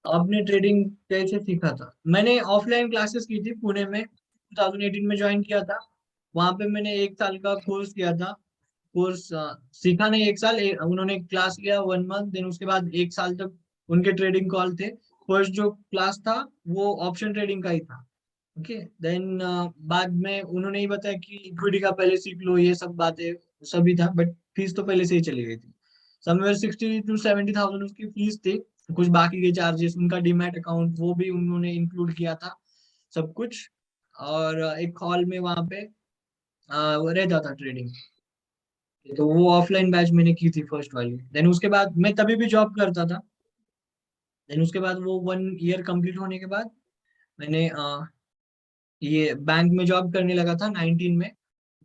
आपने ट्रेडिंग कैसे सीखा था? मैंने ऑफलाइन क्लासेस की थी पुणे में, 2018 में ज्वाइन किया था। वहां पे मैंने 1 साल का कोर्स किया था। कोर्स सीखा नहीं, 1 साल उन्होंने क्लास लिया 1 मंथ, देन उसके बाद 1 साल तक उनके ट्रेडिंग कॉल थे। फर्स्ट जो क्लास था वो ऑप्शन ट्रेडिंग का ही था। ओके, देन बाद में उन्होंने ही बताया कि इक्विटी का पहले सीख लो, ये सब बातें सभी था, बट फीस तो पहले से ही चली गई थी। समवेयर 60 to 70 थाउजेंड उसकी फीस थी। कुछ बाकी के चार्जेस, उनका डीमैट अकाउंट वो भी उन्होंने इंक्लूड किया था, सब कुछ। और एक हॉल में वहां पे वो रहता था ट्रेडिंग। तो वो ऑफलाइन बैच मैंने की थी फर्स्ट वाली। देन उसके बाद मैं तभी भी जॉब करता था। देन उसके बाद वो 1 ईयर कंप्लीट होने के बाद मैंने ये बैंक में जॉब करने लगा था 19 में।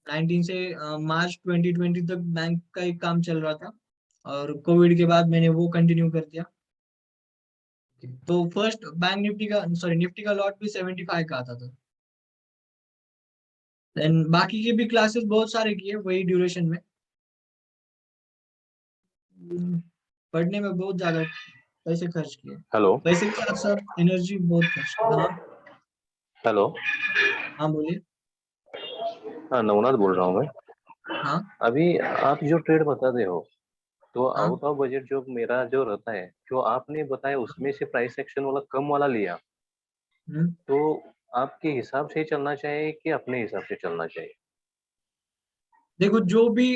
19 से मार्च 2020 तक बैंक का एक काम चल रहा था, और कोविड के बाद मैंने वो कंटिन्यू कर दिया। तो फर्स्ट बैंक निफ्टी का, सॉरी, निफ्टी का लॉट भी 75 का आता था। देन बाकी के भी क्लासेस बहुत सारे किए वही ड्यूरेशन में। पढ़ने में बहुत ज्यादा पैसे खर्च किए। हेलो। पैसे के साथ साथ एनर्जी बहुत खर्च किया। हाँ। हेलो। हाँ बोलिए। हाँ, नवनाथ बोल रहा हूँ मैं। हाँ। अभी आप जो ट्रेड बता रहे हो, तो हाँ। आउट ऑफ बजट जो मेरा जो रहता है, जो आपने बताया उसमें से प्राइस एक्शन वाला कम वाला लिया, हम्म। तो आपके हिसाब से चलना चाहिए कि अपने हिसाब से चलना चाहिए? देखो, जो भी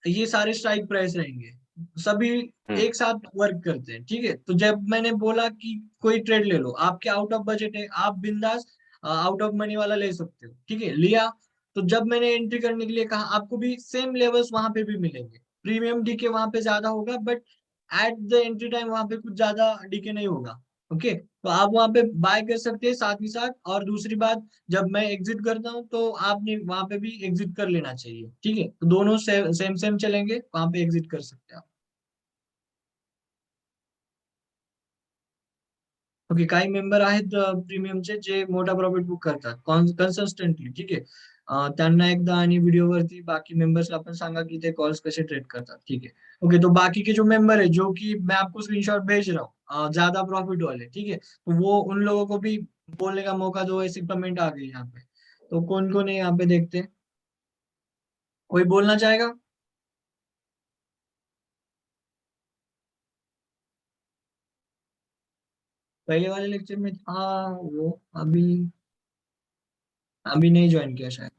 ये सारे स्ट्राइक प्राइस रहेंगे, सभी हम्म। एक साथ वर्क करते हैं, ठीक है। तो जब मैंने बोला कि कोई ट्रेड ले लो, आपके आउट ऑफ बजट है, आप बिंदास आउट ऑफ मनी वाला ले सकते हो, ठीक है, लिया। तो जब मैंने एंट्री करने के लिए कहा, आपको भी सेम लेवल्स वहां पे भी मिलेंगे। प्रीमियम डीके वहां पे ज्यादा होगा, but at the entry time वहां पे कुछ ज्यादा डीके नहीं होगा। ओके, तो आप वहां पे बाय कर सकते हैं साथ ही साथ। और दूसरी बात, जब मैं एग्जिट करता हूँ तो आपने वहां पे भी एग्जिट कर लेना चाहिए, ठीक है। तो दोनों सेम सेम चलेंगे, वहां पे एग्जिट कर सकते हैं आप। ओके, काही मेंबर आहेत प्रीमियमचे, जे मोठा प्रॉफिट बुक करतात कन्सिस्टंटली, ठीक आहे। त्यांना एकदा आणि व्हिडिओवरती बाकी मेंबर्सला आपण सांगा की ते कॉल्स कसे ट्रेड करतात, ठीक है। ओके, तो बाकी के जो मेंबर है, जो कि मैं आपको स्क्रीनशॉट भेज रहा हूँ, ज्यादा प्रॉफिट वाले, ठीक है, तो वो उन लोगों को भी बोलने का मौका दो। ऐसी कमेंट आ गई यहाँ पे, तो कौन कौन है यहाँ पे देखते हैं। कोई बोलना चाहेगा? पहले वाले लेक्चर में था वो, अभी अभी नहीं ज्वाइन किया शायद।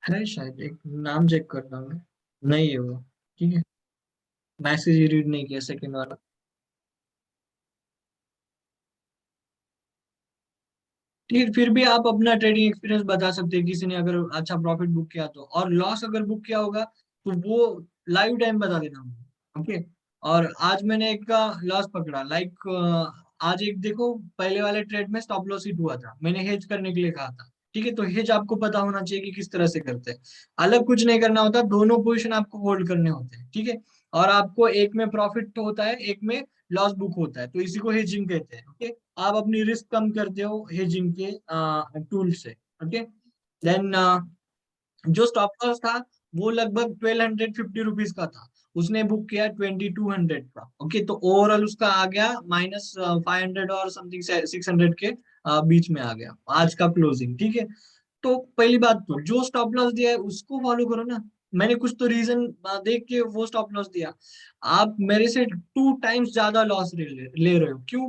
है शायद, एक नाम चेक करता हूँ मैं। नहीं है वो, ठीक है। मैसेज ही रीड नहीं किया सेकंड वाला। ठीक है, फिर भी आप अपना ट्रेडिंग एक्सपीरियंस बता सकते हैं, किसी ने अगर अच्छा प्रॉफिट बुक किया तो, और लॉस अगर बुक किया होगा तो वो लाइव टाइम बता देना मुझे। ओके। और आज मैंने एक का लॉस पकड़ा, लाइक आज एक देखो, पहले वाले ट्रेड में स्टॉप लॉस हिट हुआ था, मैंने हेज करने के लिए कहा था, ठीक है। तो हेज आपको पता होना चाहिए कि किस तरह से करते हैं। अलग कुछ नहीं करना होता, दोनों पोजीशन आपको होल्ड करने होते हैं, ठीक है। और आपको एक में प्रॉफिट होता है, एक में लॉस बुक होता है, तो इसी को हेजिंग कहते हैं। ओके, आप अपनी रिस्क कम करते हो हेजिंग के टूल से। ओके, देन जो स्टॉप लॉस था वो लगभग 1250 रुपीज का था, उसने बुक किया 2200 का। ओके, तो ओवरऑल उसका आ गया -500 और समथिंग 600 के बीच में आ गया आज का क्लोजिंग, ठीक है। तो पहली बात, तो जो स्टॉप लॉस दिया है उसको फॉलो करो ना। मैंने कुछ तो रीजन देख के वो स्टॉप लॉस दिया। आप मेरे से 2 टाइम्स ज्यादा लॉस ले रहे हो, क्यों?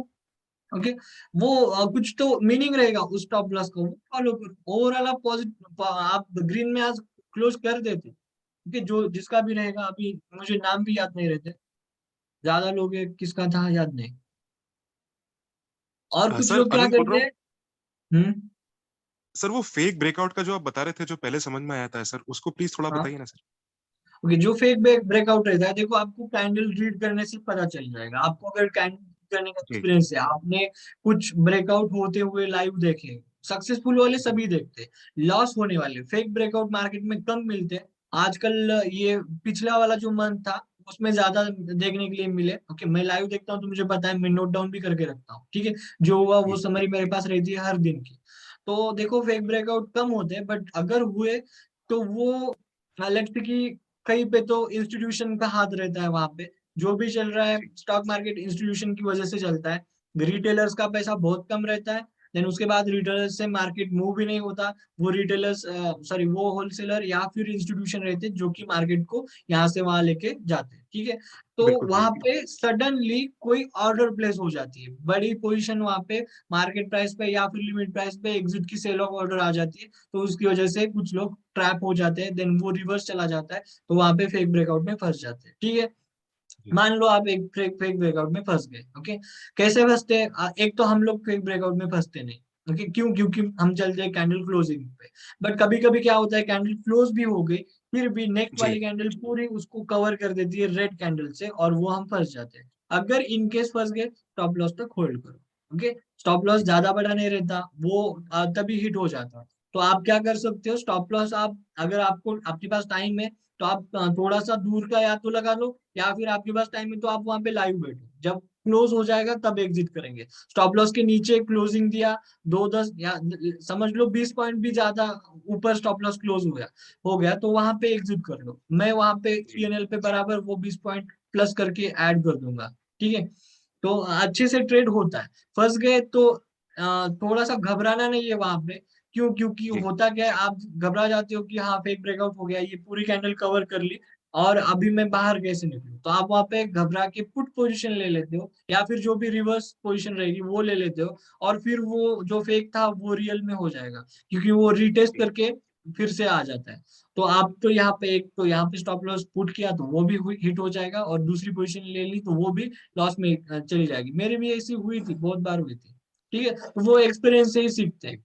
ओके, वो कुछ तो मीनिंग रहेगा उस स्टॉप लॉस का, वो फॉलो करो। ओवरऑल आप पॉजिटिव, आप ग्रीन में आज क्लोज कर देते। ओके, जो जिसका भी रहेगा, अभी मुझे नाम भी याद नहीं रहते, ज्यादा लोग हैं, किसका था याद नहीं। और कुछ सर लोग क्या अनंत बोल रहा करते हूँ। हैं। हम्म। सर वो फेक ब्रेकआउट का जो आप बता रहे थे, जो पहले समझ में आया था सर, उसको प्लीज थोड़ा हाँ। बताइए ना सर। ओके, जो फेक ब्रेकआउट रहता है, देखो आपको कैंडल रीड करने से पता चल जाएगा। आपको अगर कैंडल करने का जी। एक्सपीरियंस है, आपने कुछ ब्रेकआउट होते हुए लाइव देखे, सक्सेसफुल वाले जी। सभी देखते हैं, लॉस होने वाले फेक ब्रेकआउट मार्केट में कम मिलते हैं आजकल। ये पिछला वाला जो मंथ था उसमें ज्यादा देखने के लिए मिले। ओके, मैं लाइव देखता हूँ तो मुझे पता है, मैं नोट डाउन भी करके रखता हूँ, ठीक है। जो हुआ वो जी। समरी मेरे पास रहती है हर दिन की। तो देखो, फेक ब्रेकआउट कम होते हैं, बट अगर हुए तो वो लेट्स से कि कहीं पे तो इंस्टीट्यूशन का हाथ रहता है वहां पे। जो भी चल रहा है स्टॉक मार्केट इंस्टीट्यूशन की वजह से चलता है। रिटेलर्स का पैसा बहुत कम रहता है। देन उसके बाद रिटेलर्स से मार्केट मूव भी नहीं होता। वो रिटेलर्स सॉरी वो होलसेलर या फिर इंस्टीट्यूशन रहते हैं जो कि मार्केट को यहाँ से वहां लेके जाते हैं, ठीक है। तो बिल्कुल वहां बिल्कुल। पे सडनली कोई ऑर्डर प्लेस हो जाती है, बड़ी पोजीशन वहां पे मार्केट प्राइस पे या फिर लिमिट प्राइस पे एग्जिट की सेल ऑफ ऑर्डर आ जाती है। तो उसकी वजह से कुछ लोग ट्रैप हो जाते हैं, देन वो रिवर्स चला जाता है, तो वहां पे फेक ब्रेकआउट में फंस जाते हैं, ठीक है। जी मान लो आप एक फेक ब्रेकआउट में फंस गए, ओके। कैसे फंसते हैं? एक तो हम लोग फेक ब्रेकआउट में फंसते नहीं, ओके। क्यों? क्योंकि हम चलते हैं कैंडल क्लोजिंग पे। बट कभी कभी क्या होता है, कैंडल क्लोज भी हो गई, फिर भी नेक्स्ट जी वाली कैंडल पूरी उसको कवर कर देती है रेड कैंडल से, और वो हम फंस जाते हैं। अगर इन केस फंस गए, स्टॉप लॉस तक होल्ड करो, ओके। स्टॉप लॉस जी ज्यादा बड़ा नहीं रहता, वो तभी हिट हो जाता है। तो आप क्या कर सकते हो, स्टॉप लॉस आप, अगर आपको आपके पास टाइम है तो आप थोड़ा सा दूर का या तो लगा लो, या फिर आपके पास टाइम है तो आप वहां पे लाइव बैठो, जब क्लोज हो जाएगा तब एग्जिट करेंगे। स्टॉप लॉस के नीचे क्लोजिंग दिया, 2-10 या समझ लो 20 पॉइंट भी ज्यादा ऊपर स्टॉप लॉस क्लोज हो गया तो वहां पे एग्जिट कर लो। मैं वहां पे जी पीएनएल पे बराबर वो 20 पॉइंट प्लस करके ऐड कर दूंगा, ठीक है। तो अच्छे से ट्रेड होता है। फंस गए तो थोड़ा सा घबराना नहीं है वहां पे। क्यों? क्योंकि जी होता क्या है, आप घबरा जाते हो कि हाँ फेक ब्रेकआउट हो गया, ये पूरी कैंडल कवर कर ली और अभी मैं बाहर कैसे निकलूं, तो आप वहां पे घबरा के पुट पोजीशन ले लेते हो, या फिर जो भी रिवर्स पोजीशन रहेगी वो ले लेते हो, और फिर वो जो फेक था वो रियल में हो जाएगा, क्योंकि वो रीटेस्ट जी। करके फिर से आ जाता है। तो आप तो यहाँ पे एक तो यहाँ पे स्टॉप लॉस पुट किया तो वो भी हिट हो जाएगा, और दूसरी पोजीशन ले ली तो वो भी लॉस में चली जाएगी। मेरी भी ऐसी हुई थी, बहुत बार हुई थी, ठीक है। तो वो एक्सपीरियंस से ही सीखते हैं।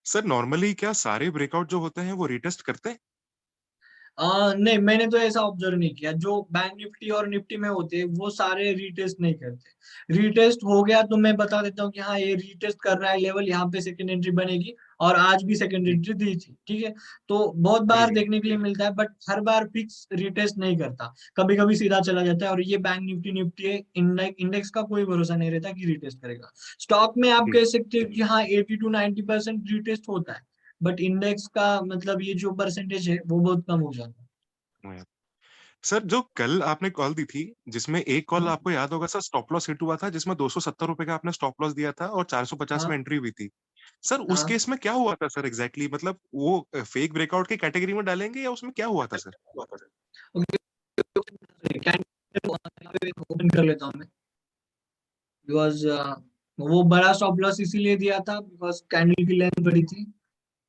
सर नॉर्मली क्या सारे ब्रेकआउट जो होते हैं वो रिटेस्ट करते हैं? नहीं, मैंने तो ऐसा ऑब्जर्व नहीं किया। जो बैंक निफ्टी और निफ्टी में होते हैं वो सारे रीटेस्ट नहीं करते। रीटेस्ट हो गया तो मैं बता देता हूँ कि हाँ ये रीटेस्ट कर रहा है लेवल, यहाँ पे सेकंड एंट्री बनेगी, और आज भी सेकंड जी एंट्री दी थी, ठीक है। तो बहुत जी बार जी देखने के लिए मिलता है, but her bar fix retest नहीं करता। कभी कभी सीधा चला जाता है, और ये बैंक निफ्टी निफ्टी इंडेक्स का कोई भरोसा नहीं रहता कि रीटेस्ट करेगा। स्टॉक में आप जी। कह सकते हो कि हाँ 80 to 90% रीटेस्ट होता है, बट इंडेक्स का मतलब ये जो परसेंटेज है वो बहुत कम हो जाता हाँ। सर जो कल आपने कॉल दी थी जिसमें एक कॉल है। आपको याद होगा सर स्टॉप लॉस हिट हुआ था जिसमें 270 रुपए का आपने स्टॉप लॉस दिया था और 450 में हाँ एंट्री हुई थी। सर उस हाँ। केस में क्या हुआ था सर एग्जैक्टली मतलब वो फेक ब्रेकआउट की कैटेगरी में डालेंगे या उसमें क्या हुआ था सर? कैंडल ओपन कर लेता हूँ मैं, बिकॉज वो बड़ा स्टॉप लॉस इसीलिए दिया था बिकॉज कैंडल की लेंथ बड़ी थी।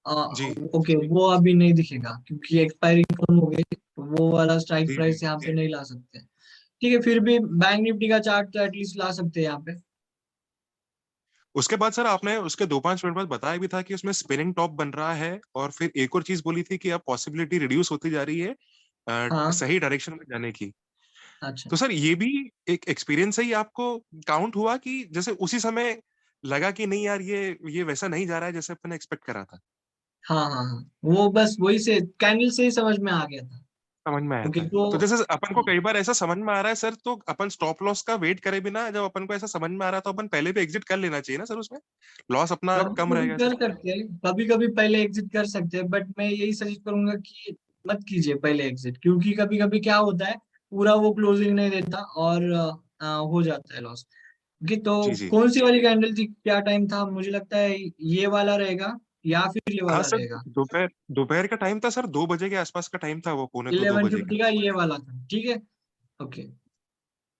जी ओके, वो अभी नहीं दिखेगा क्योंकि एक्सपायरी खत्म हो गई, तो वो वाला स्ट्राइक जी जी। प्राइस यहाँ पे नहीं ला सकते। ठीक है, फिर भी बैंक निफ्टी का चार्ट तो एटलीस्ट ला सकते हैं यहाँ पे। उसके बाद सर आपने उसके 2-5 मिनट बाद बताया भी था कि उसमें स्पिनिंग टॉप बन रहा है और फिर एक और चीज बोली थी कि अब पॉसिबिलिटी रिड्यूस होती जा रही है हाँ। सही डायरेक्शन में जाने की। अच्छा। तो सर ये भी एक एक्सपीरियंस से ही आपको काउंट हुआ कि जैसे उसी समय लगा कि नहीं यार ये वैसा नहीं जा रहा है जैसे अपन एक्सपेक्ट करा था? हाँ हाँ हाँ, वो बस वही से कैंडल से ही समझ में आ गया था। समझ में आया ओके था। तो तो जैसे अपन को कई बार ऐसा समझ में आ रहा है सर तो अपन स्टॉप लॉस का वेट करे बिना जब अपन को ऐसा समझ में आ रहा है तो अपन पहले भी एग्जिट कर लेना चाहिए ना सर उसमें लॉस अपना कभी कम कभी रहेगा कर सर। सकते हैं, कभी कभी पहले एग्जिट कर सकते हैं, बट मैं यही सजेस्ट करूंगा कि मत कीजिए पहले एग्जिट, क्योंकि कभी कभी क्या होता है, पूरा वो क्लोजिंग नहीं देता और हो जाता है लॉस। ओके, तो जी जी। कौन सी वाली कैंडल थी, क्या टाइम था? मुझे लगता है ये वाला रहेगा या फिर ये हाँ वाला सर रहेगा। दोपहर दोपहर का टाइम था सर 2 बजे के आसपास का टाइम था वो 1:45-2 बजे का। 11:50 का ये वाला था, ठीक है। ओके,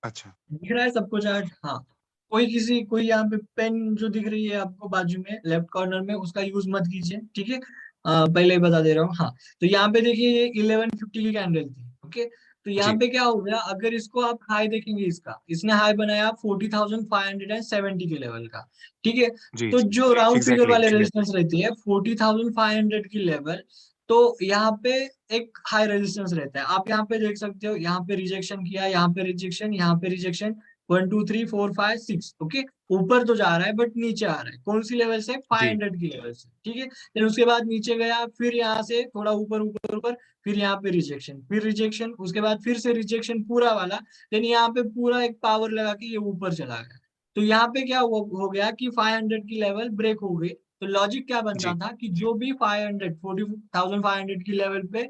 अच्छा। दिख रहा है सबको चार्ट? हाँ। कोई यहाँ पे पेन जो दिख रही है आपको बाजू में लेफ्ट कॉर्नर में, उसका यूज मत कीजिए, ठीक है। पहले ही बता दे रहा हूँ, हाँ। तो यहाँ पे देखिए ये 11:50 की कैंडल थी, ओके। तो यहाँ जी पे क्या हो गया, अगर इसको आप हाई देखेंगे, इसने हाई बनाया 40,570 के लेवल का, ठीक है। जी तो जी। जो राउंड फिगर एग्जैक्टली वाले रेजिस्टेंस रहती है 40,500 की लेवल, तो यहाँ पे एक हाई रेजिस्टेंस रहता है। आप यहाँ पे देख सकते हो, यहाँ पे रिजेक्शन किया, यहाँ पे रिजेक्शन, यहाँ पे रिजेक्शन, 1 2 3 4 5 6, ओके। ऊपर तो जा रहा है बट नीचे आ रहा है, कौन सी लेवल से? जी 500 की लेवल से, ठीक है। फिर उसके बाद नीचे गया, फिर यहाँ से थोड़ा ऊपर ऊपर ऊपर, फिर यहाँ पे रिजेक्शन, फिर रिजेक्शन, उसके बाद फिर से रिजेक्शन पूरा वाला। देन यहाँ पे पूरा एक पावर लगा के ये ऊपर चला गया। तो यहाँ पे क्या हो गया कि 500 की लेवल ब्रेक हो गई। तो लॉजिक क्या बनता जी था कि जो भी 500 40,500 की लेवल पे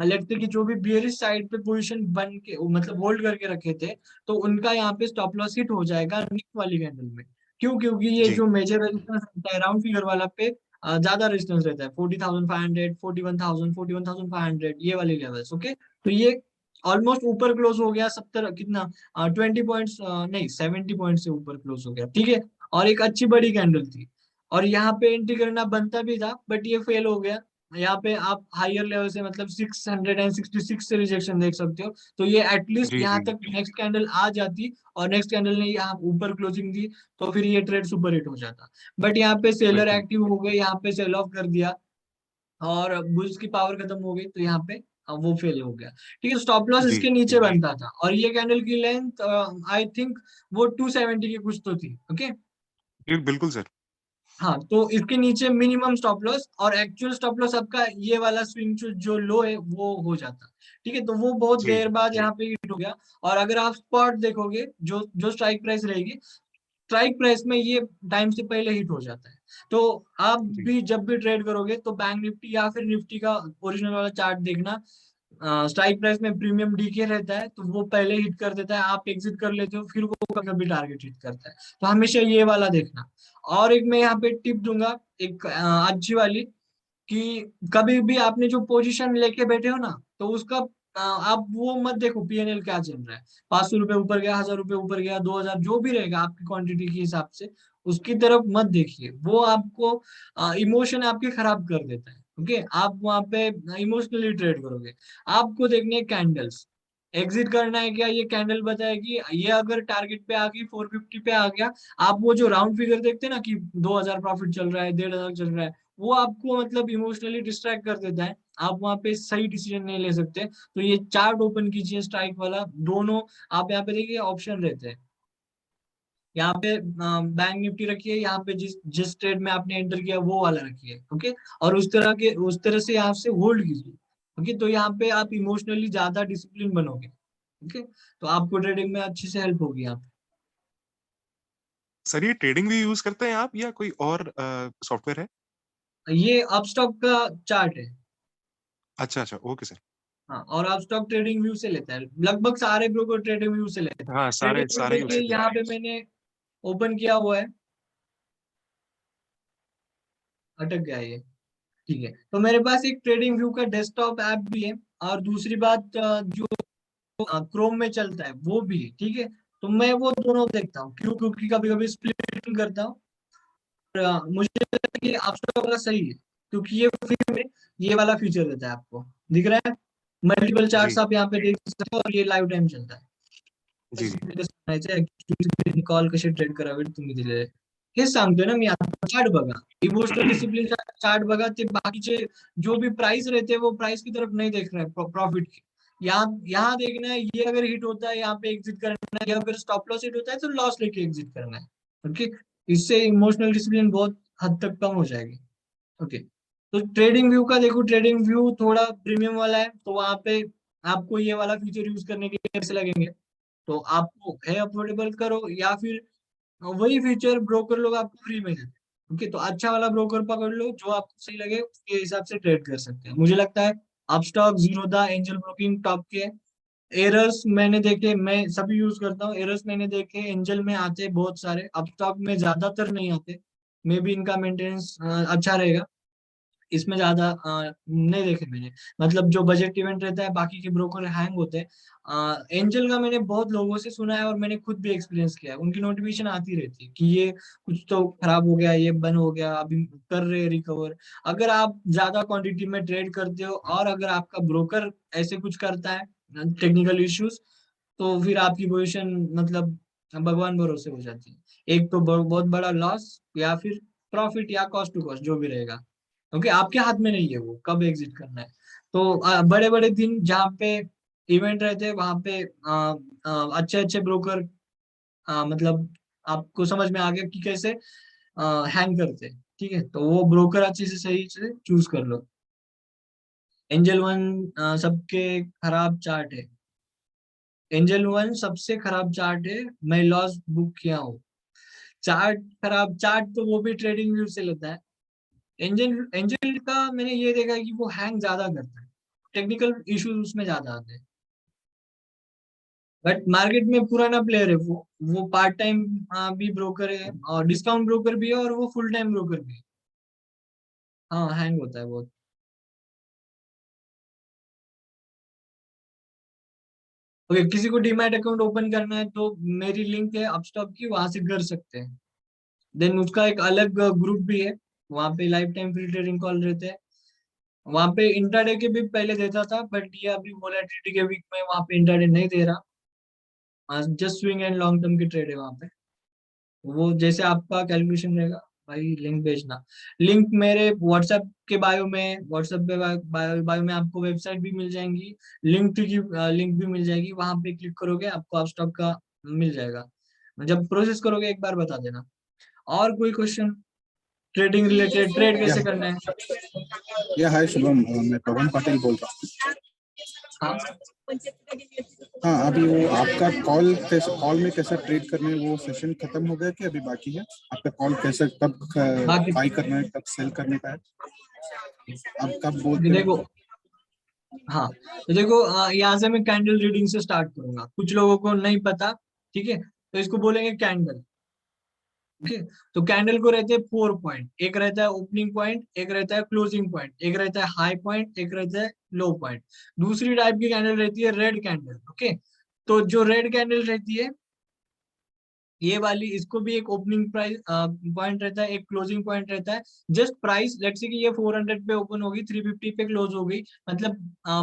लेट्स से कि जो भी बियरिश साइड पे पोजीशन बन के मतलब होल्ड करके रखे थे, तो उनका यहाँ पे स्टॉप लॉस हिट हो जाएगा नेक्स्ट वाली कैंडल में। क्यों? क्योंकि ये जी जो मेजर रेजिस्टेंस रहता है राउंड फिगर वाला पे ज्यादा रेजिस्टेंस रहता है, 40,500, 41,000, 41,500, ये वाले लेवल्स। ओके, तो ये ऑलमोस्ट ऊपर क्लोज हो गया 70 कितना 20 पॉइंट्स, नहीं 70 पॉइंट से ऊपर क्लोज हो गया, ठीक है। और एक अच्छी बड़ी कैंडल थी, और यहाँ पे एंट्री करना बनता भी था, बट ये फेल हो गया। यहाँ पे आप हायर लेवल से मतलब 666 से रिजेक्शन देख सकते हो। तो ये एटलीस्ट जी यहाँ जी तक नेक्स्ट कैंडल आ जाती, और नेक्स्ट कैंडल ने यहाँ ऊपर क्लोजिंग दी, तो फिर ये ट्रेड सुपर हिट हो जाता। बट यहाँ पे सेलर बिल्कुल एक्टिव हो गए, यहाँ पे सेल ऑफ कर दिया, और बुल्स की पावर खत्म हो गई, तो यहाँ पे वो फेल हो गया। ठीक है, स्टॉप लॉस जी इसके जी नीचे जी बनता था, और ये कैंडल की लेंथ आई थिंक वो 270 की कुछ तो थी। ओके, बिल्कुल सर। हाँ, तो इसके नीचे मिनिमम स्टॉप लॉस, और एक्चुअल स्टॉप लॉस आपका ये वाला स्विंग जो लो है वो हो जाता। ठीक है, तो वो बहुत जी देर बाद जी यहाँ पे हिट हो गया। और अगर आप स्पॉट देखोगे, जो जो स्ट्राइक प्राइस रहेगी, स्ट्राइक प्राइस में ये टाइम से पहले हिट हो जाता है। तो आप जी भी जब भी ट्रेड करोगे, तो बैंक निफ्टी या फिर निफ्टी का ओरिजिनल वाला चार्ट देखना। स्ट्राइक प्राइस में प्रीमियम डीके रहता है, तो वो पहले हिट कर देता है, आप एग्जिट कर लेते हो, फिर वो कभी टारगेट हिट करता है। तो हमेशा ये वाला देखना। और एक मैं यहाँ पे टिप दूंगा, एक अच्छी वाली, कि कभी भी आपने जो पोजीशन लेके बैठे हो ना, तो उसका आप वो मत देखो पीएनएल क्या चल रहा है। 500 रुपये ऊपर गया, 1000 रुपये ऊपर गया, 2000, जो भी रहेगा आपकी क्वांटिटी के हिसाब से, उसकी तरफ मत देखिए। वो आपको इमोशन आपके खराब कर देता है। ओके, आप वहां पे इमोशनली ट्रेड करोगे। आपको देखने हैं कैंडल्स, एग्जिट करना है क्या, ये कैंडल बताएगी। ये अगर टारगेट पे आ गई, 450 पे आ गया, आप वो जो राउंड फिगर देखते हैं ना कि 2000 प्रॉफिट चल रहा है, 1500 चल रहा है, वो आपको मतलब इमोशनली डिस्ट्रैक्ट कर देता है। आप वहां पे सही डिसीजन नहीं ले सकते। तो ये चार्ट ओपन कीजिए, स्ट्राइक वाला दोनों। आप यहाँ पे देखिए ऑप्शन रहते हैं, यहाँ पे बैंक निफ्टी रखिए, यहाँ पे जिस जिस ट्रेड में आपने एंटर किया वो वाला रखिए। ओके, और उस तरह से यहाँ से होल्ड कीजिए। ओके, तो यहाँ पे आप इमोशनली ज्यादा डिसिप्लिन बनोगे। ओके, तो आपको ट्रेडिंग में अच्छे से हेल्प होगी यहाँ सर, ये ट्रेडिंग भी यूज करते हैं आप या कोई और सॉफ्टवेयर है? पे। ये अपस्टॉक का चार्ट है। अच्छा अच्छा, ओके सर। हाँ, और अपस्टॉक ट्रेडिंग व्यू से लेता है, लगभग सारे ब्रोकर ट्रेडिंग व्यू से लेते हैं। हाँ, सारे ट्रेडिंग व्यू सारे ही देखिए, उसी पे। यहाँ पे मैंने ओपन किया हुआ है, अटक गया ये। ठीक है, तो मेरे पास एक ट्रेडिंग व्यू का डेस्कटॉप ऐप भी है, और दूसरी बात जो क्रोम में चलता है वो भी है। ठीक है, तो मैं वो दोनों देखता हूँ। क्यों? क्योंकि कभी कभी स्प्लिट करता हूँ। मुझे लगता है कि अपस्टॉक वाला सही है, क्योंकि ये फ्री में ये वाला फीचर रहता है। आपको दिख रहा है, मल्टीपल चार्ट्स जी आप यहाँ पे देख सकते हो, और ये लाइव टाइम चलता है। जी जी कॉल कशी ट्रेड करावी तुम्ही दिलेले, हेच सांगतोय ना मी आता। चार्ट बघा, इमोशनल डिसिप्लिन चार्ट बघा, ते बाकीचे जो भी प्राइस रहते हैं वो प्राइस की तरफ नहीं देख रहे हैं, प्रॉफिट की। यहाँ यहाँ देखना है, ये अगर हिट होता है यहाँ पे एग्जिट करना है, या अगर स्टॉप लॉस हिट होता है तो लॉस लेके एग्जिट करना है। ओके, इससे इमोशनल डिसिप्लिन बहुत हद तक कम हो जाएगी। ओके, तो ट्रेडिंग व्यू का देखो, ट्रेडिंग व्यू थोड़ा प्रीमियम वाला है, तो वहां पे आपको ये वाला फीचर यूज करने के लिए पैसे लगेंगे। तो आपको है अफोर्डेबल करो, या फिर वही फीचर ब्रोकर लोग आपको फ्री में देते हैं। ओके, तो अच्छा वाला ब्रोकर पकड़ लो, जो आपको सही लगे उसके हिसाब से ट्रेड कर सकते हैं। मुझे लगता है Upstox, Zerodha, angel broking top के। एरर्स मैंने देखे, मैं सभी यूज करता हूँ। एरर्स मैंने देखे, एंजल में आते बहुत सारे, अपस्टॉक में ज्यादातर नहीं आते। मे बी इनका मेंटेनेंस अच्छा रहेगा, इसमें ज्यादा नहीं देखे मैंने। मतलब जो बजट इवेंट रहता है, बाकी के ब्रोकर हैंग होते हैं। एंजल का मैंने बहुत लोगों से सुना है, और मैंने खुद भी एक्सपीरियंस किया है। उनकी नोटिफिकेशन आती रहती है कि ये कुछ तो खराब हो गया, ये बंद हो गया, अभी कर रहे रिकवर। अगर आप ज्यादा क्वांटिटी में ट्रेड करते हो, और अगर आपका ब्रोकर ऐसे कुछ करता है टेक्निकल इश्यूज, तो फिर आपकी पोजीशन मतलब भगवान भरोसे हो जाती है। एक तो बहुत बड़ा लॉस, या फिर प्रॉफिट, या कॉस्ट टू कॉस्ट जो भी रहेगा। ओके, आपके हाथ में नहीं है वो कब एग्जिट करना है। तो बड़े बड़े दिन जहाँ पे इवेंट रहते हैं, वहां पे अच्छे अच्छे ब्रोकर, मतलब आपको समझ में आ गया कि कैसे हैंग करते हैं। ठीक है, तो वो ब्रोकर अच्छे से सही से चूज कर लो। एंजल वन सबके खराब चार्ट है। एंजल वन सबसे खराब चार्ट है, मैं लॉस बुक किया हूँ। चार्ट खराब, चार्ट तो वो भी ट्रेडिंग व्यू से लेता है। एंजल एंजल का मैंने ये देखा है कि वो हैंग ज्यादा करता है। टेक्निकल इश्यूज उसमें ज्यादा आते हैं। बट मार्केट में पुराना प्लेयर है वो पार्ट टाइम भी ब्रोकर है और डिस्काउंट ब्रोकर भी है और वो फुल टाइम ब्रोकर भी है। हाँ, हैंग होता है बहुत। ओके, किसी को डीमैट अकाउंट ओपन करना है तो मेरी लिंक है अपस्टॉक की, वहां से कर सकते हैं। देन उसका एक अलग ग्रुप भी है, वहां पे life time free trading call रहते हैं। वहां पे इंट्राडे के भी पहले देता था, बट ये अभी वोलेटिलिटी के वीक में वहां पे इंट्राडे नहीं दे रहा, just swing and long term की ट्रेड है वहां पे। वो जैसे आपका कैलकुलेशन रहेगा, भाई लिंक भेजना। लिंक मेरे व्हाट्सएप के बायो में, व्हाट्सएप पे बायो में आपको वेबसाइट भी मिल जाएंगी, लिंक की लिंक भी मिल जाएगी, वहां पे क्लिक करोगे आपको अपस्टॉक का मिल जाएगा। जब प्रोसेस करोगे एक बार बता देना। और कोई क्वेश्चन ट्रेडिंग रिलेटेड, ट्रेड या कैसे करना है? हाय शुभम, मैं पवन पाटिल बोल रहा हूँ। हाँ, हाँ, अभी वो आपका कॉल में कैसा ट्रेड करना है वो सेशन खत्म हो गया कि अभी बाकी है? आपका कॉल कैसे, कब बाकी बाई करना है, कब सेल करने का है, आप कब बोलते देखो। हैं? हाँ, तो देखो, यहाँ से मैं कैंडल रीडिंग से स्टार्ट करूंगा, कुछ लोगों को नहीं पता। ठीक है, तो इसको बोलेंगे कैंडल। ओके, तो कैंडल को रहते हैं 4 पॉइंट, एक रहता है ओपनिंग पॉइंट, एक रहता है क्लोजिंग पॉइंट, एक रहता है हाई पॉइंट, एक रहता है लो पॉइंट। दूसरी टाइप की कैंडल रहती है रेड कैंडल। ओके, तो जो रेड कैंडल रहती है ये वाली, इसको भी एक ओपनिंग प्राइस पॉइंट रहता है, एक क्लोजिंग पॉइंट रहता है। जस्ट प्राइस लेट्स से कि ये 400 पे ओपन होगी, 350 पे क्लोज हो गई, मतलब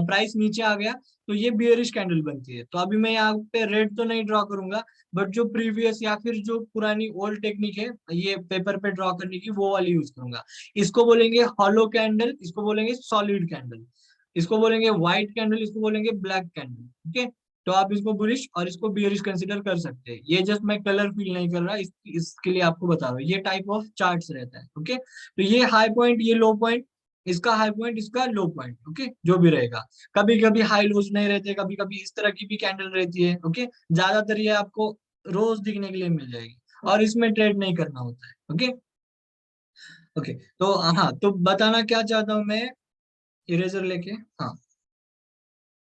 प्राइस नीचे आ गया, तो ये बियरिश कैंडल बनती है। तो अभी मैं यहाँ पे रेड तो नहीं ड्रॉ करूंगा, बट जो प्रीवियस या फिर जो पुरानी ओल्ड टेक्निक है ये पेपर पे ड्रॉ करने की, वो वाली यूज करूंगा। इसको बोलेंगे हॉलो कैंडल, इसको बोलेंगे सॉलिड कैंडल, इसको बोलेंगे व्हाइट कैंडल, इसको बोलेंगे ब्लैक कैंडल। ठीक है, तो आप इसको बुलिश और इसको बियरिश कंसिडर कर सकते हैं। ये जस्ट मैं कलर फील नहीं कर रहा, इसके लिए आपको बता रहा हूँ, ये टाइप ऑफ चार्ट्स रहता है। ओके, तो ये हाई पॉइंट, ये लो पॉइंट, इसका हाई पॉइंट, इसका लो पॉइंट। ओके, जो भी रहेगा, कभी कभी हाई लोज नहीं रहते, कभी कभी इस तरह की भी कैंडल रहती है। ओके, ज्यादातर ये आपको रोज दिखने के लिए मिल जाएगी और इसमें ट्रेड नहीं करना होता है। ओके। ओके, तो हाँ, तो बताना क्या चाहता हूँ मैं, इरेजर लेके। हाँ,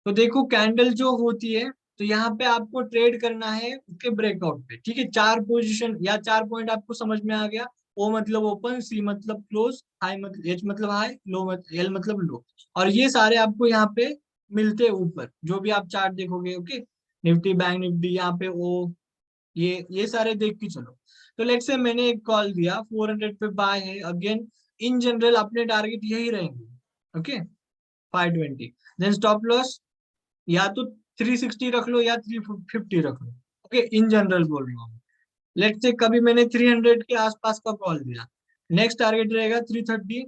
तो देखो कैंडल जो होती है, तो यहाँ पे आपको ट्रेड करना है उसके ब्रेकआउट पे। ठीक है, 4 पोजीशन या 4 पॉइंट आपको समझ में आ गया। ओ मतलब ओपन, सी मतलब क्लोज, आई मतलब, एच मतलब हाई, लो मतलब, एल मतलब लो। और ये सारे आपको यहाँ पे मिलते हैं ऊपर, जो भी आप चार्ट देखोगे। ओके, निफ्टी, बैंक निफ्टी, यहाँ पे ओ, ये सारे देख के चलो। तो लेट्स से मैंने एक कॉल दिया 400 पे बाय है, अगेन इन जनरल अपने टारगेट यही रहेंगे। ओके, 520। देन स्टॉप लॉस या तो 360 रख लो या 350 रख लो। ओके, इन जनरल बोल रहा हूँ। लेट्स से कभी मैंने 300 के आसपास का कॉल दिया, नेक्स्ट टारगेट रहेगा 330,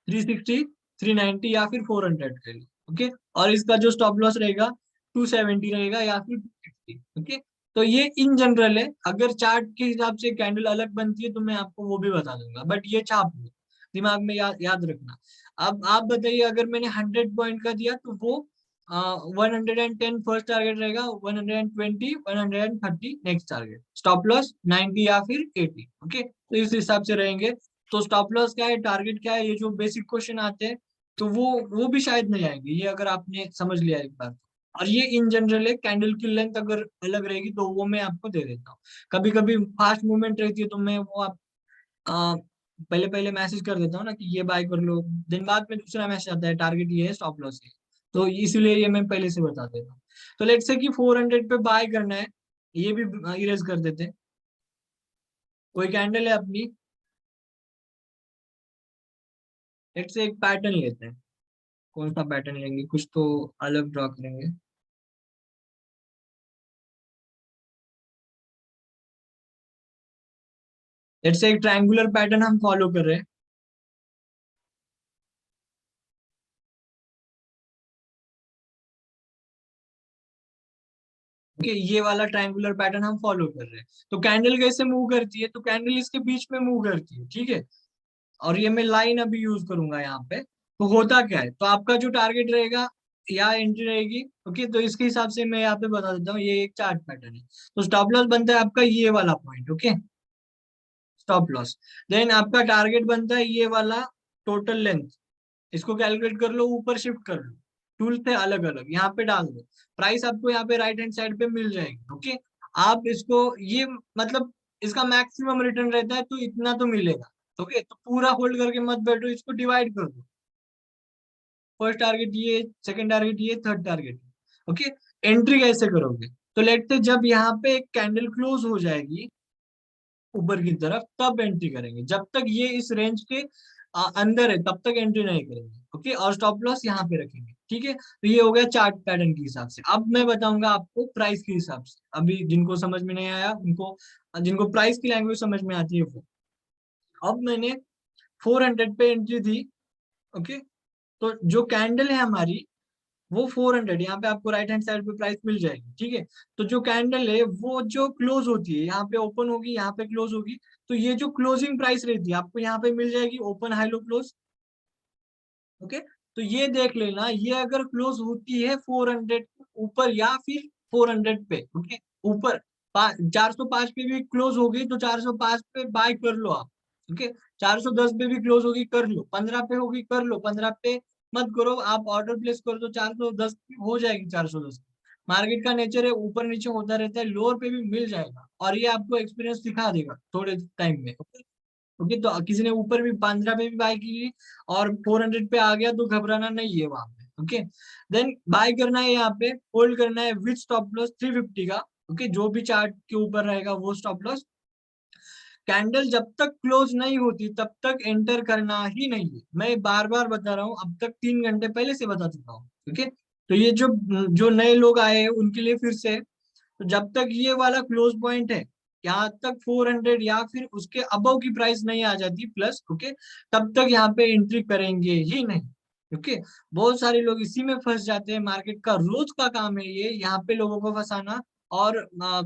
360, 390 या फिर 400 के लिए। ओके, और इसका जो स्टॉप लॉस रहेगा 270 रहेगा या फिर 250। ओके, तो ये इन जनरल है। अगर चार्ट के हिसाब से कैंडल अलग बनती है तो मैं आपको वो भी बता दूंगा, बट ये छाप लो दिमाग में, याद रखना। अब आप बताइए, अगर मैंने 100 पॉइंट का दिया तो वो 110 फर्स्ट टारगेट रहेगा, 120, 130 नेक्स्ट टारगेट, स्टॉप लॉस 90 या फिर 80। ओके, तो इस हिसाब से रहेंगे। तो स्टॉप लॉस क्या है, टारगेट क्या है, ये जो बेसिक क्वेश्चन आते हैं, तो वो भी शायद नहीं आएंगे, ये अगर आपने समझ लिया एक बार। और ये इन जनरल है, कैंडल की लेंथ अगर अलग रहेगी तो वो मैं आपको दे देता हूँ। कभी कभी फास्ट मूवमेंट रहती है तो मैं वो आप आ, पहले पहले मैसेज कर देता हूँ ना कि ये बाय कर लो, दिन बाद में दूसरा मैसेज आता है टारगेट ये है, स्टॉप लॉस है। तो इसीलिए ये मैं पहले से बता देता हूँ। तो लेट्स से कि 400 पे बाय करना है, ये भी इरेज कर देते हैं। कोई कैंडल है अपनी, लेट्स से एक पैटर्न लेते हैं। कौन सा पैटर्न लेंगे, कुछ तो अलग ड्रॉ करेंगे। लेट्स से एक ट्रायंगुलर पैटर्न हम फॉलो कर रहे हैं। ओके, ये वाला ट्रायंगुलर पैटर्न हम फॉलो कर रहे हैं। तो कैंडल कैसे मूव करती है, तो कैंडल इसके बीच में मूव करती है। ठीक है, और ये मैं लाइन अभी यूज करूंगा यहाँ पे। तो होता क्या है, तो आपका जो टारगेट रहेगा या एंट्री रहेगी। ओके, तो इसके हिसाब से मैं यहाँ पे बता देता हूँ, ये एक चार्ट पैटर्न है। तो स्टॉप लॉस बनता है आपका ये वाला point. Okay, stop loss. Then आपका टारगेट बनता है ये वाला टोटल लेंथ, इसको कैलकुलेट कर लो, ऊपर शिफ्ट कर लो। टूल थे अलग अलग, यहाँ पे डाल दो, प्राइस आपको यहाँ पे राइट हैंड साइड पे मिल जाएगी। ओके, आप इसको ये मतलब इसका मैक्सिमम रिटर्न रहता है तो इतना तो मिलेगा। ओके, तो पूरा होल्ड करके मत बैठो, इसको डिवाइड कर दो, फर्स्ट टारगेट ये, सेकंड टारगेट ये, थर्ड टारगेट। ओके, एंट्री कैसे करोगे, तो लेट से जब यहाँ पे एक कैंडल क्लोज हो जाएगी ऊपर की तरफ तब एंट्री करेंगे, जब तक ये इस रेंज के अंदर है तब तक एंट्री नहीं करेंगे। ओके, और स्टॉप लॉस यहाँ पे रखेंगे। ठीक है, तो ये हो गया चार्ट पैटर्न के हिसाब से। अब मैं बताऊंगा आपको प्राइस के हिसाब से, अभी जिनको समझ में नहीं आया उनको, जिनको प्राइस की लैंग्वेज समझ में आती है वो। अब मैंने 400 पे एंट्री दी। ओके, तो जो कैंडल है हमारी वो 400, यहाँ पे आपको राइट हैंड साइड पे प्राइस मिल जाएगी। ठीक है, तो जो कैंडल है वो जो क्लोज होती है, यहाँ पे ओपन होगी, यहाँ पे क्लोज होगी, तो ये जो क्लोजिंग प्राइस रहती है आपको यहाँ पे मिल जाएगी, open high low close. Okay, तो ये देख लेना, ये अगर क्लोज होती है 400 ऊपर या फिर 400 पे, ओके ऊपर 405 पे भी क्लोज होगी तो 405 पे बाय कर लो आप। ओके, 410 पे भी क्लोज होगी कर लो, 15 पे होगी कर लो, 15 पे मत करो, आप ऑर्डर प्लेस कर दो, 410 हो जाएगी 410। मार्केट का नेचर है ऊपर नीचे होता रहता है, लोअर पे भी मिल जाएगा और ये आपको एक्सपीरियंस दिखा देगा थोड़े टाइम में। ओके, तो किसी ने ऊपर भी 15 पे भी बाय की और 400 पे आ गया तो घबराना नहीं है वहां पे। ओके, देन बाय करना है, यहाँ पे होल्ड करना है विथ स्टॉप लॉस 350 का। ओके, जो भी चार्ट के ऊपर रहेगा वो स्टॉप लॉस। कैंडल जब तक क्लोज नहीं होती तब तक एंटर करना ही नहीं है, मैं बार बार बता रहा हूँ, अब तक 3 घंटे पहले से बता चुका हूँ। ओके, तो ये जो जो नए लोग आए हैं उनके लिए फिर से, तो जब तक ये वाला क्लोज पॉइंट है, यहाँ तक 400 या फिर उसके अबव की प्राइस नहीं आ जाती प्लस, ओके, तब तक यहाँ पे एंट्री करेंगे ही नहीं। ओके, बहुत सारे लोग इसी में फंस जाते हैं, मार्केट का रोज का काम है ये, यहाँ पे लोगों को फंसाना और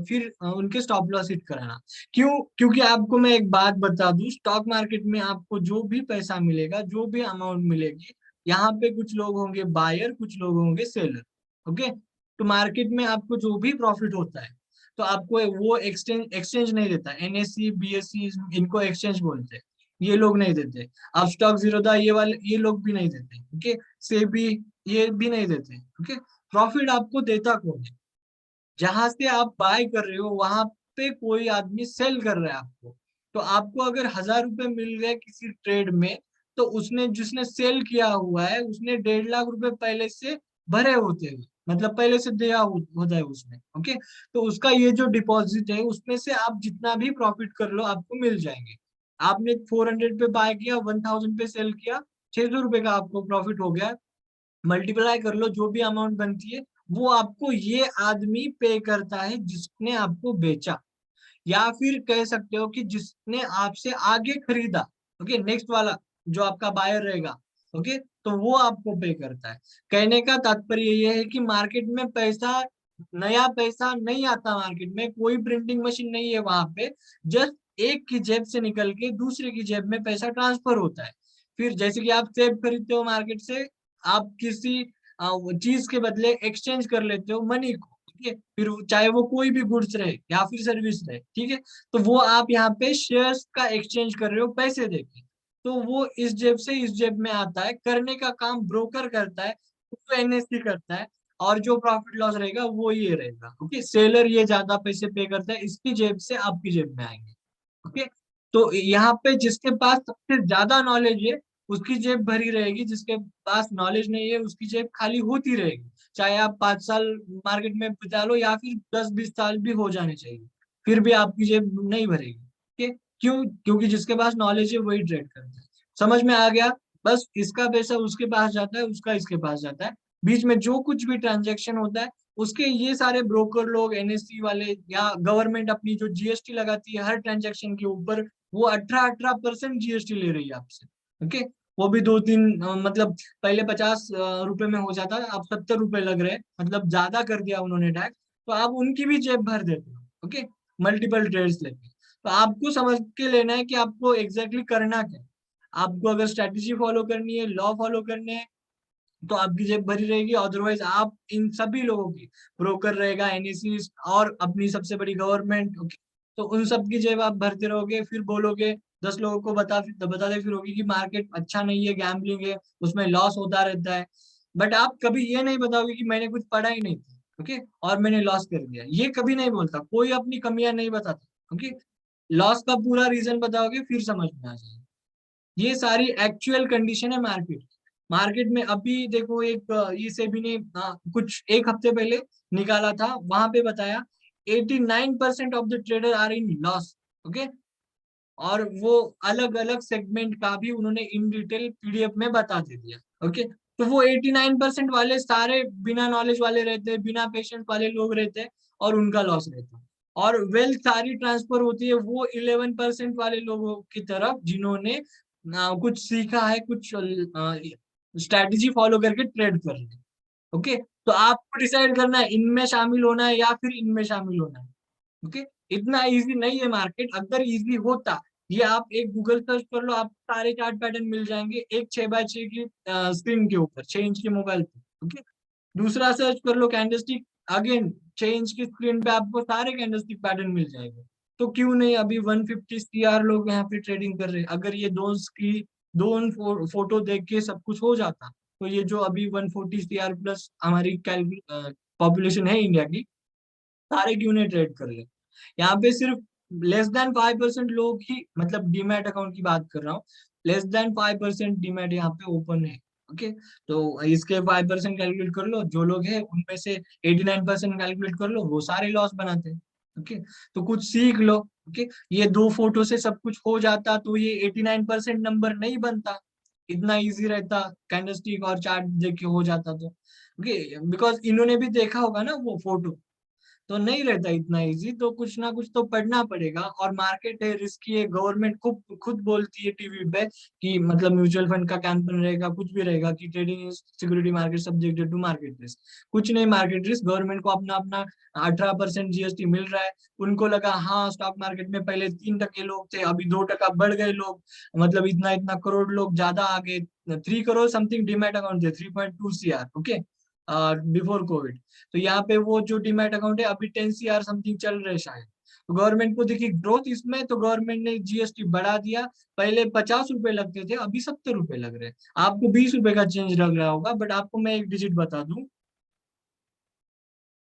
फिर उनके स्टॉप लॉस हिट कराना। क्यों? क्योंकि आपको मैं एक बात बता दूं, स्टॉक मार्केट में आपको जो भी पैसा मिलेगा, जो भी अमाउंट मिलेगी, यहाँ पे कुछ लोग होंगे बायर, कुछ लोग होंगे सेलर। ओके, तो मार्केट में आपको जो भी प्रॉफिट होता है तो आपको वो एक्सचेंज नहीं देता, एनएससी बीएससी इनको एक्सचेंज बोलते हैं, ये लोग नहीं देते। अब स्टॉक जीरोधा ये वाले ये लोग भी नहीं देते। ओके, सेबी ये भी नहीं देते। ओके, प्रॉफिट आपको देता कौन है? जहां से आप बाय कर रहे हो वहां पे कोई आदमी सेल कर रहा है आपको, तो आपको अगर 1000 रुपए मिल गए किसी ट्रेड में, तो उसने जिसने सेल किया हुआ है उसने 1.5 लाख रुपए पहले से भरे होते हैं, मतलब पहले से दिया होता है उसने। ओके, तो उसका ये जो डिपॉजिट है उसमें से आप जितना भी प्रॉफिट कर लो आपको मिल जाएंगे। आपने 400 पे बाय किया, 1000 पे सेल किया, 600 रुपए का आपको प्रॉफिट हो गया, मल्टीप्लाई कर लो जो भी अमाउंट बनती है, वो आपको ये आदमी पे करता है जिसने आपको बेचा, या फिर कह सकते हो कि जिसने आपसे आगे खरीदा। ओके, नेक्स्ट वाला जो आपका बायर रहेगा, ओके, तो वो आपको पे करता है। कहने का तात्पर्य ये है कि मार्केट में पैसा, नया पैसा नहीं आता, मार्केट में कोई प्रिंटिंग मशीन नहीं है वहां पे, जस्ट एक की जेब से निकल के दूसरे की जेब में पैसा ट्रांसफर होता है। फिर जैसे कि आप सेब खरीदते हो मार्केट से, आप किसी चीज के बदले एक्सचेंज कर लेते हो मनी को। ठीक है, फिर चाहे वो कोई भी गुड्स रहे या फिर सर्विस रहे, ठीक है, तो वो आप यहाँ पे शेयर्स का एक्सचेंज कर रहे हो पैसे देके, तो वो इस जेब से इस जेब में आता है, करने का काम ब्रोकर करता है, वो एनएससी करता है, और जो प्रॉफिट लॉस रहेगा वो ये रहेगा। ओके, सेलर ये ज्यादा पैसे पे करता है, इसकी जेब से आपकी जेब में आएंगे। ओके, तो यहाँ पे जिसके पास सबसे ज्यादा नॉलेज है उसकी जेब भरी रहेगी, जिसके पास नॉलेज नहीं है उसकी जेब खाली होती रहेगी, चाहे आप 5 साल मार्केट में बिता लो या फिर 10-20 साल भी हो जाने चाहिए, फिर भी आपकी जेब नहीं भरेगी। ठीक है, क्यों? क्योंकि जिसके पास नॉलेज है वही ट्रेड करता है। समझ में आ गया? बस इसका पैसा उसके पास जाता है, उसका इसके पास जाता है, बीच में जो कुछ भी ट्रांजेक्शन होता है उसके ये सारे ब्रोकर लोग, एनएससी वाले, या गवर्नमेंट अपनी जो जीएसटी लगाती है हर ट्रांजेक्शन के ऊपर, वो 18% जीएसटी ले रही है आपसे। ओके, वो भी 2-3 मतलब पहले 50 रुपए में हो जाता है, अब 70 रुपए लग रहे हैं, मतलब ज्यादा कर दिया उन्होंने टैक्स, तो आप उनकी भी जेब भर देते हो। ओके, मल्टीपल ट्रेड्स लेके, तो आपको समझ के लेना है कि आपको एग्जैक्टली करना क्या है। आपको अगर स्ट्रेटेजी फॉलो करनी है, लॉ फॉलो करने हैं, तो आपकी जेब भरी रहेगी, अदरवाइज आप इन सभी लोगों की, ब्रोकर रहेगा, एनएससी और अपनी सबसे बड़ी गवर्नमेंट, ओके, तो उन सब की जेब आप भरते रहोगे, फिर बोलोगे 10 लोगों को बताते फिरोगे कि मार्केट अच्छा नहीं है, गैम्बलिंग है, उसमें लॉस होता रहता है। बट आप कभी ये नहीं बताओगे कि मैंने कुछ पढ़ा ही नहीं था, ओके, और मैंने लॉस कर दिया, ये कभी नहीं बोलता, कोई अपनी कमियां नहीं बताता, ओके। लॉस का पूरा रीजन बताओगे फिर समझ में आ जाएगा। ये सारी एक्चुअल कंडीशन है मार्केट। मार्केट में अभी देखो एक ये सेबी ने कुछ एक हफ्ते पहले निकाला था, वहां पे बताया 89% of the trader are in loss, okay. और वो अलग अलग सेगमेंट का भी उन्होंने इन डिटेल पीडीएफ में बता दे दिया, ओके। तो वो 89% वाले सारे बिना नॉलेज वाले रहते हैं, बिना पेशेंस वाले लोग रहते हैं, और उनका लॉस रहता है। और वेल्थ सारी ट्रांसफर होती है वो 11% वाले लोगों की तरफ, जिन्होंने कुछ सीखा है, कुछ स्ट्रेटेजी फॉलो करके ट्रेड कर रहे हैं, ओके। तो आपको डिसाइड करना है इनमें शामिल होना है या फिर इनमें शामिल होना है, ओके। इतना इजी नहीं है मार्केट। अगर इजी होता, ये आप एक गूगल सर्च कर लो, आप सारे चार्ट पैटर्न मिल जाएंगे एक 6x6 की स्क्रीन के ऊपर, 6 इंच के मोबाइल पे, ओके। दूसरा सर्च कर लो कैंडलस्टिक, अगेन 6 इंच की स्क्रीन पे आपको सारे कैंडलस्टिक पैटर्न मिल जाएंगे। तो क्यों नहीं अभी 150 सीआर लोग यहाँ पे ट्रेडिंग कर रहे हैं। अगर ये दो फोटो देख के सब कुछ हो जाता, तो ये जो अभी 140 सीआर प्लस हमारी पॉपुलेशन है इंडिया की, सारे क्यों नहीं ट्रेड कर रहे। यहाँ पे सिर्फ लेस देन 5% लोग ही, मतलब डीमैट अकाउंट की बात कर रहा हूँ, लेस देन 5% डीमैट यहाँ पे ओपन है, ओके। तो इसके 5% कैलकुलेट कर लो, जो लोग हैं उनमें से 89% कैलकुलेट कर लो, वो सारे लॉस बनाते हैं, ओके। तो कुछ सीख लो, ओके। ये दो फोटो से सब कुछ हो जाता तो ये 89% नंबर नहीं बनता, इतना इजी रहता, कैंडलस्टिक और चार्ट देख के हो जाता तो, ओके। बिकॉज इन्होंने भी देखा होगा ना वो फोटो, तो नहीं रहता इतना इजी। तो कुछ ना कुछ तो पढ़ना पड़ेगा। और मार्केट है, रिस्की है, गवर्नमेंट खुद खुद बोलती है टीवी पे कि मतलब म्यूचुअल फंड का कैंपेन रहेगा, कुछ भी रहेगा, कि trading security market subjected to market risk. कुछ नहीं मार्केट रिस्क, गवर्नमेंट को अपना अपना 18% जीएसटी मिल रहा है। उनको लगा हाँ स्टॉक मार्केट में पहले 3% लोग थे, अभी 2% बढ़ गए लोग, मतलब इतना इतना करोड़ लोग ज्यादा आ गए, 3 करोड़ समथिंग डीमैट अकाउंट थे, 3.2 CR, ओके, बिफोर कोविड। तो यहाँ पे वो जो डीमैट अकाउंट है अभी 10 CR समथिंग चल रहे शायद। तो गवर्नमेंट को देखिए ग्रोथ इसमें, तो गवर्नमेंट ने जीएसटी बढ़ा दिया। पहले 50 रुपए लगते थे, अभी 70 रुपए लग रहे हैं। आपको 20 रुपए का चेंज लग रहा होगा, बट आपको मैं एक डिजिट बता दूं,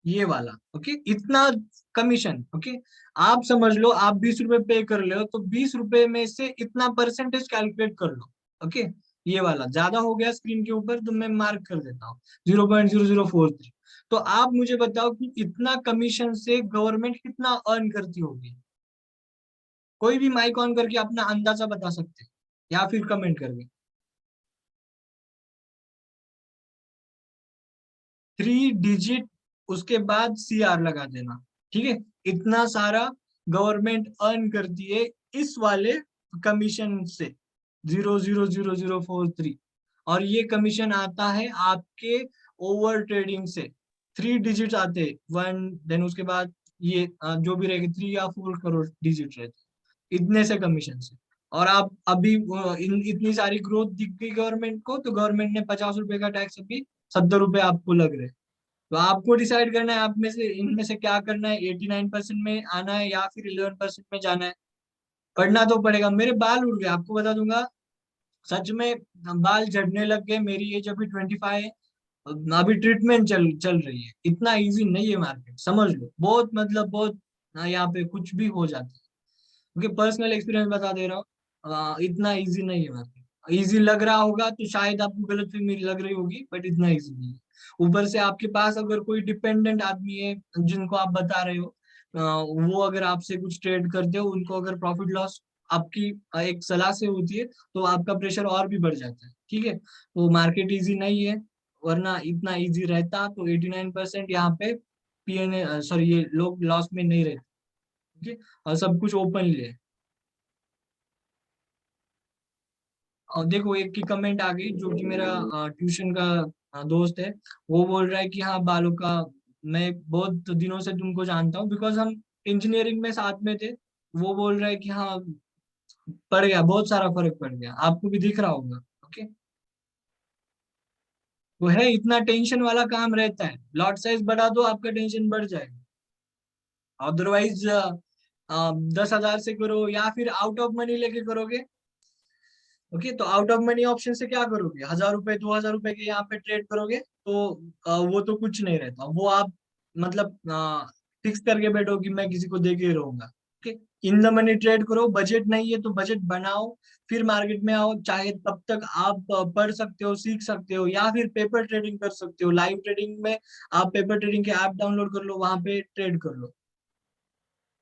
ये वाला, ओके, इतना कमीशन, ओके। आप समझ लो आप 20 रुपए पे कर ले हो, तो 20 रुपए में से इतना परसेंटेज कैलकुलेट कर लो, ओके। ये वाला ज्यादा हो गया स्क्रीन के ऊपर, तो मैं मार्क कर देता हूँ 0.0043। तो आप मुझे बताओ कि इतना कमीशन से गवर्नमेंट कितना अर्न करती होगी। कोई भी माइक ऑन करके अपना अंदाजा बता सकते हैं, या फिर कमेंट करके। 3 डिजिट, उसके बाद CR लगा देना, ठीक है। इतना सारा गवर्नमेंट अर्न करती है इस वाले कमीशन से, 0.0003। और ये कमीशन आता है आपके ओवर ट्रेडिंग से। 3 डिजिट आते, 1, देन उसके बाद ये जो भी रहेगा 3 या 4 करोड़ डिजिट रहते, इतने से कमीशन से। और आप अभी इतनी सारी ग्रोथ दिख गई गवर्नमेंट को, तो गवर्नमेंट ने 50 रुपए का टैक्स, अभी 70 रुपए आपको लग रहे। तो आपको डिसाइड करना है आप में से इनमें से क्या करना है, 89% में आना है या फिर 11% में जाना है। पढ़ना तो पड़ेगा। मेरे बाल उड़ गए, आपको बता दूंगा, सच में बाल झड़ने लग गए। मेरी एज अभी 25 है, अभी ट्रीटमेंट चल रही है। इतना इजी नहीं है मार्केट, समझ लो, बहुत मतलब बहुत यहाँ पे कुछ भी हो जाता है, क्योंकि पर्सनल एक्सपीरियंस बता दे रहा हूँ। इतना इजी नहीं है मार्केट। इजी लग रहा होगा तो शायद आपको गलतफहमी लग रही होगी, बट इतना इजी नहीं है। ऊपर से आपके पास अगर कोई डिपेंडेंट आदमी है जिनको आप बता रहे हो, वो अगर आपसे कुछ ट्रेड करते हो, उनको अगर प्रॉफिट लॉस आपकी एक सलाह से होती है, तो आपका प्रेशर और भी बढ़ जाता है, ठीक है। तो मार्केट इजी नहीं है, वरना इतना इजी रहता तो 89% यहाँ पे पीएनए, सॉरी, ये लोग लॉस में नहीं रहते, ठीक है। और सब कुछ ओपनली है। और देखो एक की कमेंट आ गई, जो कि मेरा ट्यूशन का दोस्त है। वो बोल रहा है कि हाँ बालों का, मैं बहुत दिनों से तुमको जानता हूँ, बिकॉज हम इंजीनियरिंग में साथ में थे। वो बोल रहा है कि हाँ पड़ गया, बहुत सारा फर्क पड़ गया, आपको भी दिख रहा होगा, ओके। वो है, इतना टेंशन वाला काम रहता है, लॉट साइज बढ़ा दो आपका टेंशन बढ़ जाएगा। अदरवाइज 10,000 से करो या फिर आउट ऑफ मनी लेके करोगे, ओके, तो आउट ऑफ मनी ऑप्शन से क्या करोगे, 1000 रुपए 2000 रुपए के यहाँ पे ट्रेड करोगे, तो वो तो कुछ नहीं रहता, वो आप मतलब फिक्स करके बैठो कि मैं किसी को दे के रहूंगा। Okay, in the money trade करो, बजट नहीं है तो बजट बनाओ, फिर मार्केट में आओ, चाहे तब तक आप पढ़ सकते हो, सीख सकते हो, या फिर पेपर ट्रेडिंग कर सकते हो। लाइव ट्रेडिंग में आप पेपर ट्रेडिंग के ऐप डाउनलोड कर लो, वहां पे ट्रेड कर लो।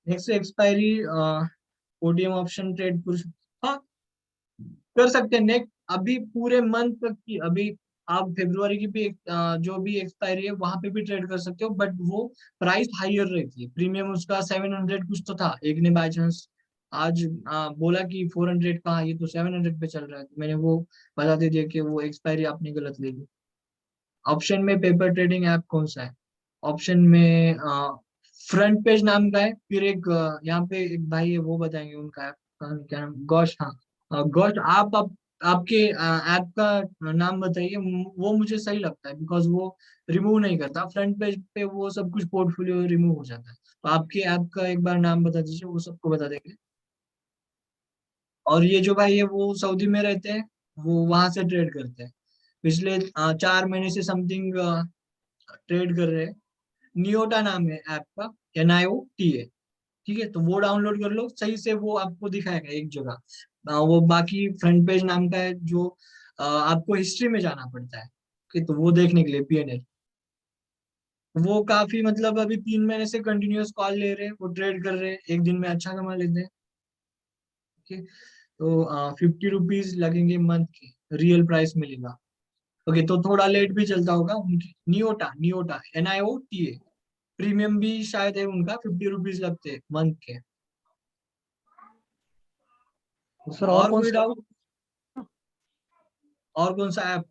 Next expiry, ODM option trade हाँ कर सकते हैं। नेक्स्ट अभी पूरे मंथ तक की, अभी आप फेब्रुवरी की भी जो भी एक्सपायरी है वहां पे भी ट्रेड कर सकते हो, बट वो प्राइस हाइयर रहती है। प्रीमियम उसका 700 कुछ तो था, एक ने बाय चांस आज बोला कि 400 का, ये तो 700 पे चल रहा है, तो मैंने वो बता दे दिया कि वो एक्सपायरी आपने गलत ले ली। ऑप्शन में पेपर ट्रेडिंग ऐप कौन सा है? ऑप्शन में फ्रंट पेज नाम का है, फिर एक यहाँ पे एक भाई है वो बताएंगे उनका ऐप क्या नाम, गौश, हाँ गौश। आप आपके ऐप का नाम बताइए, वो मुझे सही लगता है बिकॉज वो रिमूव नहीं करता फ्रंट पेज पे, वो सब कुछ पोर्टफोलियो रिमूव हो जाता है। तो आपके ऐप का एक बार नाम बता दीजिए, वो सबको बता देंगे। और ये जो भाई है वो सऊदी में रहते हैं, वो वहां से ट्रेड करते हैं, पिछले 4 महीने से समथिंग ट्रेड कर रहे हैं। नियोटा नाम है ऐप का, NIOTA। ठीक है, तो वो डाउनलोड कर लो, सही से वो आपको दिखाएगा एक जगह। वो बाकी फ्रंट पेज नाम का है जो आपको हिस्ट्री में जाना पड़ता है, कि तो वो देखने के लिए PNL। वो काफी मतलब अभी 3 महीने से कंटिन्यूअस कॉल ले रहे हैं, वो ट्रेड कर रहे हैं, एक दिन में अच्छा कमा लेते हैं। ओके, तो 50 रुपीज लगेंगे मंथ के, रियल प्राइस मिलेगा। ओके, तो थोड़ा लेट भी चलता होगा उनकी। नियोटा नियोटा NIOTA, प्रीमियम भी शायद है उनका, 50 रुपीज लगते हैं मंथ के। सर और और कौन कोई सा? डाउट? और कौन सा ऐप?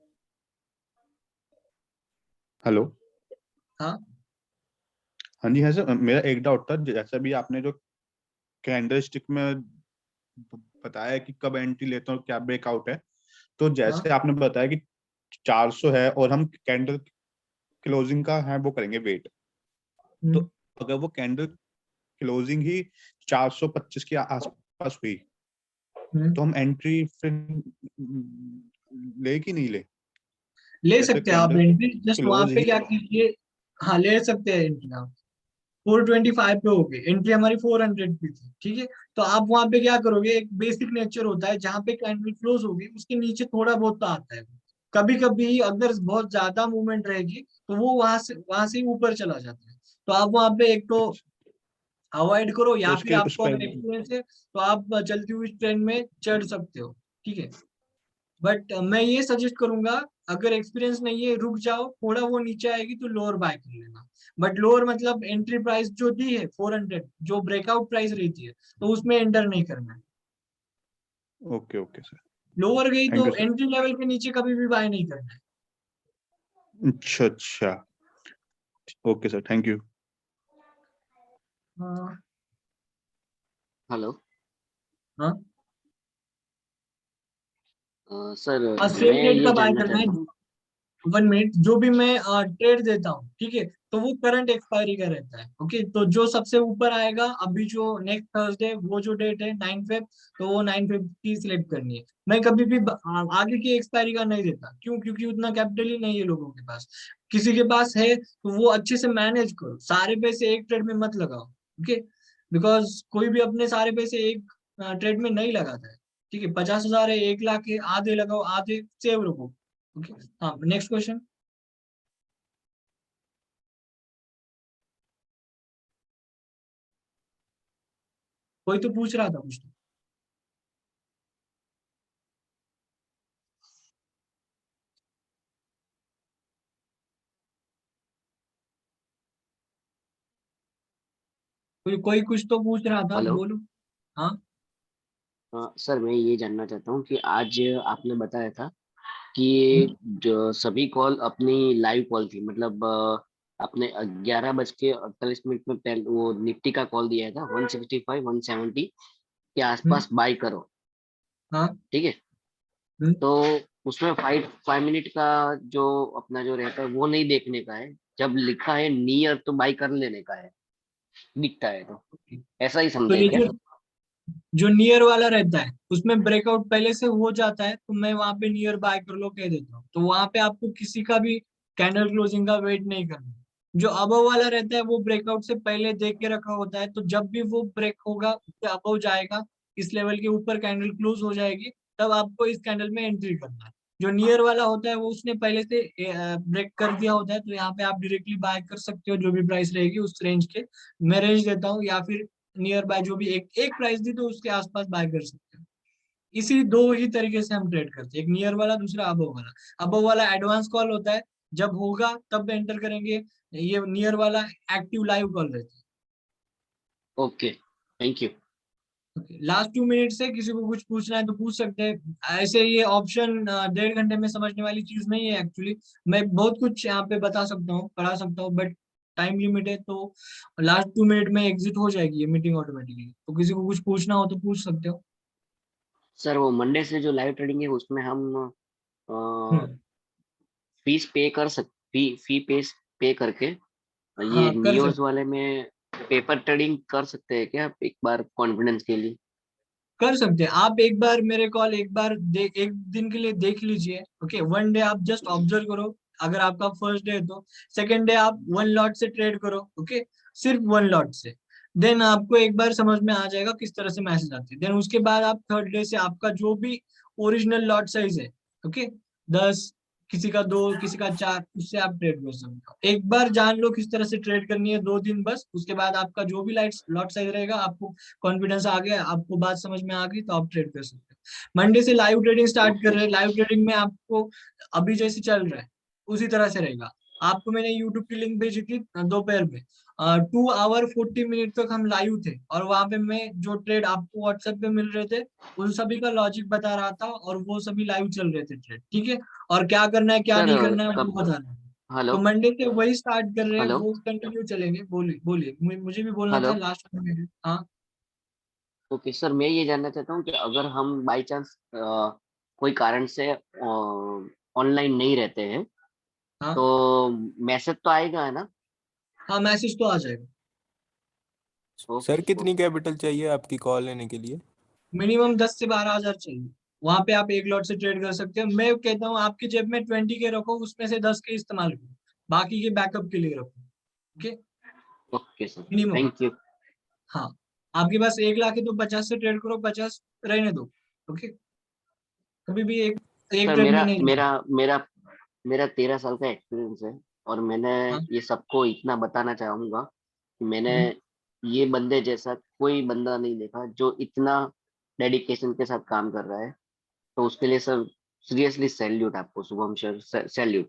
हेलो। हाँ हाँ जी, है सर। मेरा एक डाउट था, जैसा भी आपने जो कैंडल स्टिक में बताया कि कब एंट्री लेते हैं और क्या ब्रेकआउट है, तो हाँ। जैसे आपने बताया कि 400 है और हम कैंडल क्लोजिंग का है वो करेंगे वेट, तो हम्म, अगर वो कैंडल क्लोजिंग ही 425 के आसपास हुई, हम्म। तो हम एंट्री फिर ले कि नहीं ले? ले जैसे सकते हैं आप कैंडल एंट्री, जस्ट वहां क्लोज पे ही, क्या कीजिए, हाँ ले सकते हैं एंट्री आप। 425 पे हो गई एंट्री, हमारी 400 पे थी, ठीक है। तो आप वहां पे क्या करोगे, एक बेसिक नेचर होता है, जहां पे कैंडल क्लोज होगी उसके नीचे थोड़ा बहुत तो आता है। कभी कभी अगर बहुत ज्यादा मूवमेंट रहेगी तो वो वहां से ही ऊपर चला जाता है। तो आप वहां पे एक तो अच्छा, अवॉइड करो, तो या फिर उसके उस आपको पर अगर एक्सपीरियंस है तो आप चलती हुई ट्रेन में चढ़ सकते हो, ठीक है। बट मैं ये सजेस्ट करूंगा, अगर एक्सपीरियंस नहीं है रुक जाओ, थोड़ा वो नीचे आएगी तो लोअर बाय कर लेना। बट लोअर मतलब एंट्री प्राइस जो दी है 400, जो ब्रेकआउट प्राइस रहती है, तो उसमें एंटर नहीं करना है। ओके ओके सर, लोअर गई थैंक तो यू सर। एंट्री लेवल के नीचे कभी भी बाय नहीं करना है। अच्छा अच्छा, ओके सर, थैंक यू। हाँ हेलो। हाँ। सर सेम मैं रेट ये का बाय जानना करना है। चाहता हूँ। 1 मिनट, जो भी मैं ट्रेड देता हूँ, ठीक है, तो वो करंट एक्सपायरी का रहता है। ओके, तो जो सबसे ऊपर आएगा, अभी जो नेक्स्ट थर्सडे वो जो डेट है 9 फेब, तो वो 9 फेब की सिलेक्ट करनी है। मैं कभी भी आगे की एक्सपायरी का नहीं देता, क्यों? क्योंकि उतना कैपिटल ही नहीं है लोगों के पास। किसी के पास है तो वो अच्छे से मैनेज करो, सारे पैसे एक ट्रेड में मत लगाओ। ओके, बिकॉज कोई भी अपने सारे पैसे एक ट्रेड में नहीं लगाता है। ठीक है, 50,000 है, 1 लाख है, आधे लगाओ, आधे सेव रखो। ओके, हाँ नेक्स्ट क्वेश्चन। कोई तो पूछ रहा था कुछ तो। कोई कुछ तो पूछ रहा था, हेलो। बोलो। हाँ सर मैं ये जानना चाहता हूँ कि आज आपने बताया था कि जो सभी कॉल अपनी लाइव कॉल थी, मतलब आपने 11:48 में पहले वो निफ्टी का कॉल दिया था 165 170 के हम्म, आसपास बाई करो, हाँ ठीक है। हम्म, तो उसमें 5 5 मिनट का जो अपना जो रहता है वो नहीं देखने का है, जब लिखा है नियर तो बाई कर लेने का है, दिखता है तो। ओके। ऐसा ही तो समझे ये क्या? जो जो नियर वाला रहता है उसमें ब्रेकआउट पहले से हो जाता है, तो मैं वहां पे नियर बाय कर लो कह देता हूँ, तो वहां पे आपको किसी का भी कैंडल क्लोजिंग का वेट नहीं करना। जो अबव वाला रहता है वो ब्रेकआउट से पहले देख के रखा होता है, तो जब भी वो ब्रेक होगा उससे अबव जाएगा, इस लेवल के ऊपर कैंडल क्लोज हो जाएगी, तब आपको इस कैंडल में एंट्री करना है। जो नियर वाला होता है वो उसने पहले से ब्रेक कर दिया होता है, तो यहाँ पे आप डायरेक्टली बाय कर सकते हो जो भी प्राइस रहेगी उस रेंज के। मैं रेंज देता हूँ, या फिर नियर बाय जो भी एक एक प्राइस दी तो उसके आसपास बाय कर सकते हो। इसी दो ही तरीके से हम ट्रेड करते हैं, एक नियर वाला, दूसरा अबव वाला। अबव वाला एडवांस कॉल होता है, जब होगा तब एंटर करेंगे। ये नियर वाला एक्टिव लाइव कॉल रहता है। Okay, thank you. Last 2 minute से किसी को कुछ पूछना है तो पूछ सकते हैं। ऐसे ये ऑप्शन 1.5 घंटे में समझने वाली चीज नहीं है एक्चुअली। मैं बहुत कुछ यहाँ पे बता सकता हूँ, पढ़ा सकता हूँ, बट टाइम लिमिट है, तो लास्ट 2 मिनट में एग्जिट हो जाएगी ये मीटिंग ऑटोमेटिकली। तो किसी को कुछ पूछना हो तो पूछ सकते हो। सर वो मंडे से जो लाइव ट्रेडिंग है उसमें हम हम्म, फीस पे कर सक फी पे करके ये हाँ कर नियोज सकते वाले में पेपर ट्रेडिंग कर सकते हैं क्या एक बार कॉन्फिडेंस के लिए? कर सकते हैं आप। एक बार मेरे कॉल एक बार एक दिन के लिए देख लीजिए। ओके, 1 डे आप जस्ट ऑब्जर्व करो। अगर आपका फर्स्ट डे है तो सेकेंड डे आप 1 लॉट से ट्रेड करो। ओके, सिर्फ 1 लॉट से। देन आपको एक बार समझ में आ जाएगा किस तरह से मैसेज आते हैं। देन उसके बाद आप थर्ड डे से आपका जो भी ओरिजिनल लॉट साइज है, ओके, 10, किसी का 2, किसी का 4, उससे आप ट्रेड कर सकते हो। एक बार जान लो किस तरह से ट्रेड करनी है, 2 दिन बस। उसके बाद आपका जो भी लॉट साइज रहेगा, आपको कॉन्फिडेंस आ गया, आपको बात समझ में आ गई, तो आप ट्रेड कर सकते हो। मंडे से लाइव ट्रेडिंग स्टार्ट कर ओके रहे हैं। लाइव ट्रेडिंग में आपको अभी जैसे चल रहा है उसी तरह से रहेगा। आपको मैंने यूट्यूब की लिंक भेजी थी दोपहर में। 2 आवर 40 मिनट तक हम लाइव थे, और वहां पे मैं जो ट्रेड आपको व्हाट्सएप पे मिल रहे थे उन सभी का लॉजिक बता रहा था, और वो सभी लाइव चल रहे थे ट्रेड। ठीक है, और क्या करना है क्या सर। नहीं करना है वो कब? बता रहा है। तो हेलो मंडे से वही स्टार्ट कर रहे हैं, हेलो वो कंटिन्यू चलेंगे। बोलिए बोलिए, मुझे भी बोलना था हेलो। लास्ट में। हाँ ओके सर, मैं ये जानना चाहता हूँ कि अगर हम बाई चांस कोई कारण से ऑनलाइन नहीं रहते हैं हाँ तो मैसेज तो आएगा है ना? हाँ, मैसेज तो आ जाएगा। सर ओके कितनी ओके। कैपिटल चाहिए आपकी कॉल लेने के लिए? मिनिमम 10 से 12 हजार चाहिए। वहां पे आप एक लॉट से ट्रेड कर सकते हो। मैं कहता हूँ आपकी जेब में 20 के रखो, उसमें से 10 के इस्तेमाल करो, बाकी के बैकअप के लिए रखो। Okay, okay sir, minimum. Thank you. हाँ, आपके पास 1 लाख है तो 50 से ट्रेड करो, 50 रहने दो। ओके, कभी भी एक एक सर ट्रेड में मेरा नहीं जाना। मेरा मेरा मेरा 13 साल का एक्सपीरियंस है और मैंने हाँ ये सबको इतना बताना चाहूंगा कि मैंने हम्म, ये बंदे जैसा कोई बंदा नहीं देखा जो इतना डेडिकेशन के साथ काम कर रहा है। तो उसके लिए सर सीरियसली सैल्यूट आपको शुभम सर, सैल्यूट।